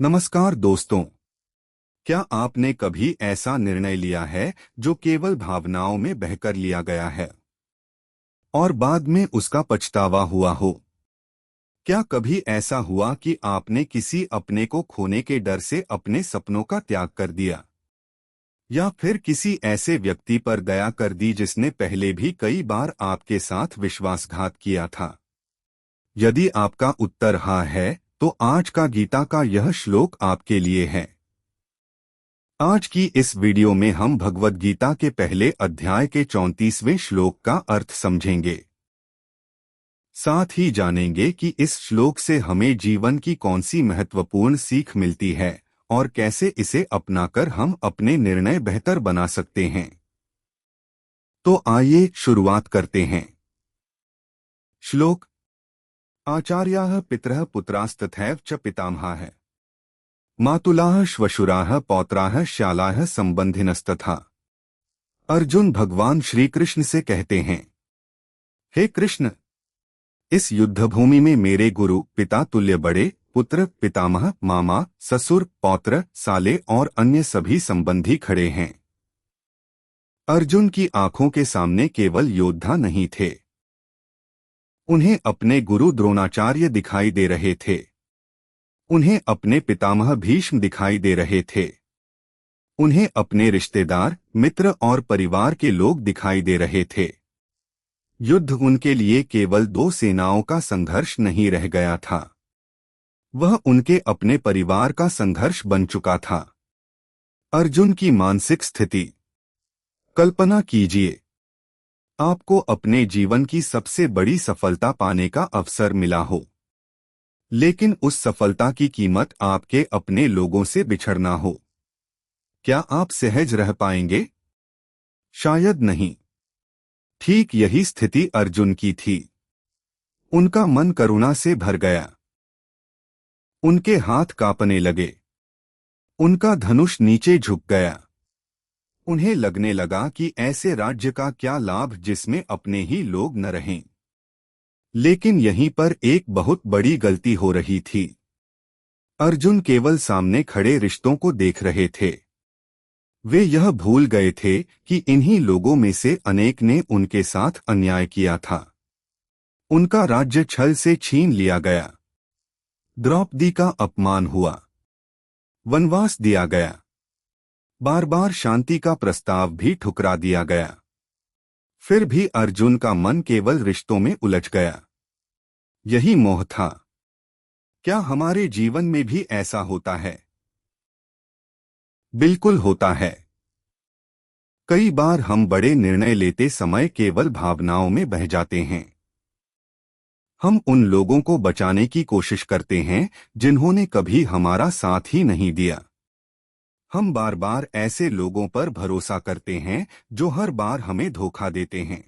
नमस्कार दोस्तों। क्या आपने कभी ऐसा निर्णय लिया है जो केवल भावनाओं में बहकर लिया गया है और बाद में उसका पछतावा हुआ हो? क्या कभी ऐसा हुआ कि आपने किसी अपने को खोने के डर से अपने सपनों का त्याग कर दिया, या फिर किसी ऐसे व्यक्ति पर दया कर दी जिसने पहले भी कई बार आपके साथ विश्वासघात किया था? यदि आपका उत्तर हाँ है, तो आज का गीता का यह श्लोक आपके लिए है। आज की इस वीडियो में हम भगवद गीता के पहले अध्याय के 34वें श्लोक का अर्थ समझेंगे। साथ ही जानेंगे कि इस श्लोक से हमें जीवन की कौन सी महत्वपूर्ण सीख मिलती है और कैसे इसे अपनाकर हम अपने निर्णय बेहतर बना सकते हैं। तो आइए शुरुआत करते हैं। श्लोक। आचार्याः पितरः पुत्रास्तथैव च पितामहाः मातुलाः श्वशुराः पौत्राः श्यालाः संबंधिनस्तथा। अर्जुन भगवान श्री कृष्ण से कहते हैं, हे कृष्ण, इस युद्धभूमि में मेरे गुरु पिता तुल्य बड़े, पुत्र पितामह, मामा, ससुर, पौत्र, साले और अन्य सभी संबंधी खड़े हैं। अर्जुन की आंखों के सामने केवल योद्धा नहीं थे, उन्हें अपने गुरु द्रोणाचार्य दिखाई दे रहे थे। उन्हें अपने पितामह भीष्म दिखाई दे रहे थे। उन्हें अपने रिश्तेदार, मित्र और परिवार के लोग दिखाई दे रहे थे। युद्ध उनके लिए केवल दो सेनाओं का संघर्ष नहीं रह गया था, वह उनके अपने परिवार का संघर्ष बन चुका था। अर्जुन की मानसिक स्थिति। कल्पना कीजिए, आपको अपने जीवन की सबसे बड़ी सफलता पाने का अवसर मिला हो, लेकिन उस सफलता की कीमत आपके अपने लोगों से बिछड़ना हो। क्या आप सहज रह पाएंगे? शायद नहीं। ठीक यही स्थिति अर्जुन की थी। उनका मन करुणा से भर गया। उनके हाथ कांपने लगे। उनका धनुष नीचे झुक गया। उन्हें लगने लगा कि ऐसे राज्य का क्या लाभ जिसमें अपने ही लोग न रहें। लेकिन यहीं पर एक बहुत बड़ी गलती हो रही थी। अर्जुन केवल सामने खड़े रिश्तों को देख रहे थे। वे यह भूल गए थे कि इन्हीं लोगों में से अनेक ने उनके साथ अन्याय किया था। उनका राज्य छल से छीन लिया गया। द्रौपदी का अपमान हुआ। वनवास दिया गया। बार बार शांति का प्रस्ताव भी ठुकरा दिया गया। फिर भी अर्जुन का मन केवल रिश्तों में उलझ गया। यही मोह था। क्या हमारे जीवन में भी ऐसा होता है? बिल्कुल होता है। कई बार हम बड़े निर्णय लेते समय केवल भावनाओं में बह जाते हैं। हम उन लोगों को बचाने की कोशिश करते हैं जिन्होंने कभी हमारा साथ ही नहीं दिया। हम बार बार ऐसे लोगों पर भरोसा करते हैं जो हर बार हमें धोखा देते हैं।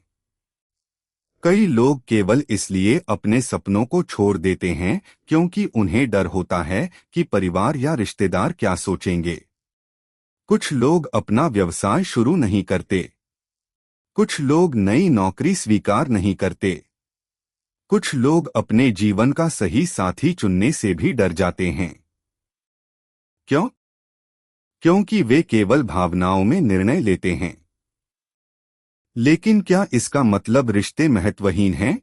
कई लोग केवल इसलिए अपने सपनों को छोड़ देते हैं क्योंकि उन्हें डर होता है कि परिवार या रिश्तेदार क्या सोचेंगे। कुछ लोग अपना व्यवसाय शुरू नहीं करते। कुछ लोग नई नौकरी स्वीकार नहीं करते। कुछ लोग अपने जीवन का सही साथी चुनने से भी डर जाते हैं। क्यों? क्योंकि वे केवल भावनाओं में निर्णय लेते हैं। लेकिन क्या इसका मतलब रिश्ते महत्वहीन हैं?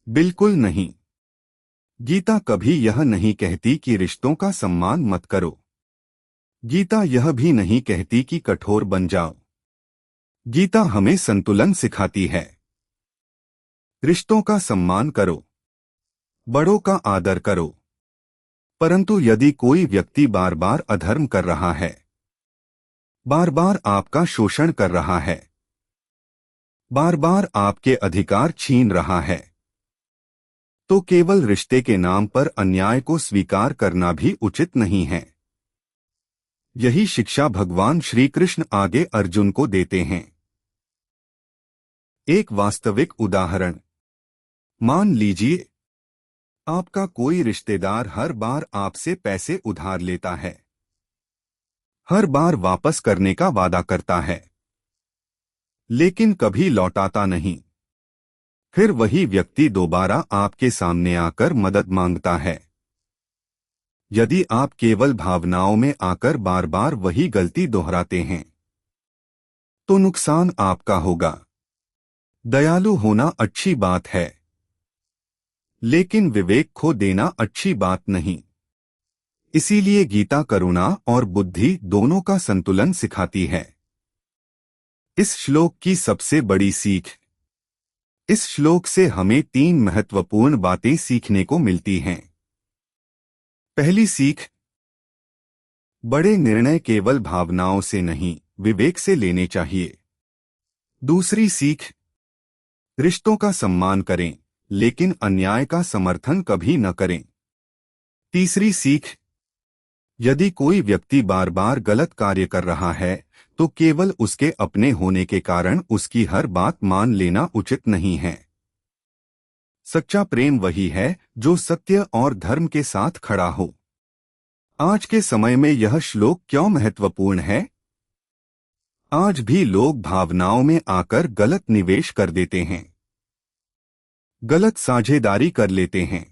बिल्कुल नहीं। गीता कभी यह नहीं कहती कि रिश्तों का सम्मान मत करो। गीता यह भी नहीं कहती कि कठोर बन जाओ। गीता हमें संतुलन सिखाती है। रिश्तों का सम्मान करो, बड़ों का आदर करो, परंतु यदि कोई व्यक्ति बार बार अधर्म कर रहा है, बार बार आपका शोषण कर रहा है, बार बार आपके अधिकार छीन रहा है, तो केवल रिश्ते के नाम पर अन्याय को स्वीकार करना भी उचित नहीं है। यही शिक्षा भगवान श्री कृष्ण आगे अर्जुन को देते हैं। एक वास्तविक उदाहरण। मान लीजिए, आपका कोई रिश्तेदार हर बार आपसे पैसे उधार लेता है, हर बार वापस करने का वादा करता है, लेकिन कभी लौटाता नहीं। फिर वही व्यक्ति दोबारा आपके सामने आकर मदद मांगता है। यदि आप केवल भावनाओं में आकर बार बार वही गलती दोहराते हैं तो नुकसान आपका होगा। दयालु होना अच्छी बात है, लेकिन विवेक खो देना अच्छी बात नहीं। इसीलिए गीता करुणा और बुद्धि दोनों का संतुलन सिखाती है। इस श्लोक की सबसे बड़ी सीख। इस श्लोक से हमें 3 महत्वपूर्ण बातें सीखने को मिलती हैं। पहली सीख, बड़े निर्णय केवल भावनाओं से नहीं, विवेक से लेने चाहिए। दूसरी सीख, रिश्तों का सम्मान करें, लेकिन अन्याय का समर्थन कभी न करें। तीसरी सीख, यदि कोई व्यक्ति बार बार गलत कार्य कर रहा है तो केवल उसके अपने होने के कारण उसकी हर बात मान लेना उचित नहीं है। सच्चा प्रेम वही है जो सत्य और धर्म के साथ खड़ा हो। आज के समय में यह श्लोक क्यों महत्वपूर्ण है? आज भी लोग भावनाओं में आकर गलत निवेश कर देते हैं, गलत साझेदारी कर लेते हैं,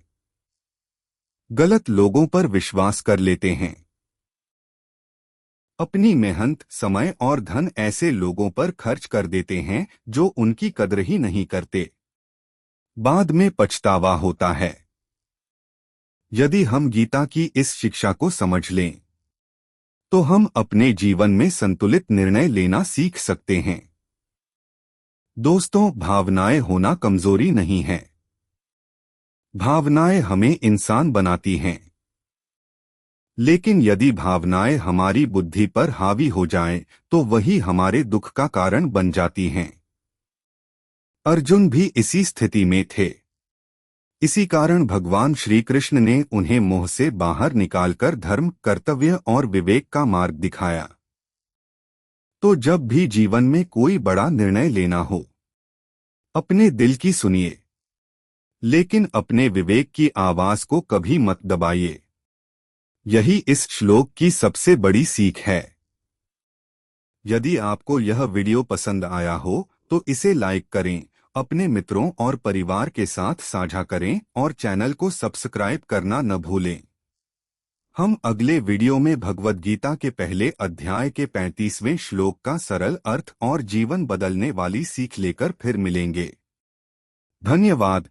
गलत लोगों पर विश्वास कर लेते हैं। अपनी मेहनत, समय और धन ऐसे लोगों पर खर्च कर देते हैं जो उनकी कदर ही नहीं करते। बाद में पछतावा होता है। यदि हम गीता की इस शिक्षा को समझ लें तो हम अपने जीवन में संतुलित निर्णय लेना सीख सकते हैं। दोस्तों, भावनाएं होना कमजोरी नहीं है। भावनाएं हमें इंसान बनाती हैं। लेकिन यदि भावनाएं हमारी बुद्धि पर हावी हो जाएं, तो वही हमारे दुख का कारण बन जाती हैं। अर्जुन भी इसी स्थिति में थे। इसी कारण भगवान श्री कृष्ण ने उन्हें मोह से बाहर निकालकर धर्म, कर्तव्य और विवेक का मार्ग दिखाया। तो जब भी जीवन में कोई बड़ा निर्णय लेना हो, अपने दिल की सुनिए, लेकिन अपने विवेक की आवाज को कभी मत दबाइए। यही इस श्लोक की सबसे बड़ी सीख है। यदि आपको यह वीडियो पसंद आया हो तो इसे लाइक करें, अपने मित्रों और परिवार के साथ साझा करें और चैनल को सब्सक्राइब करना न भूलें। हम अगले वीडियो में भगवद गीता के पहले अध्याय के 35वें श्लोक का सरल अर्थ और जीवन बदलने वाली सीख लेकर फिर मिलेंगे। धन्यवाद।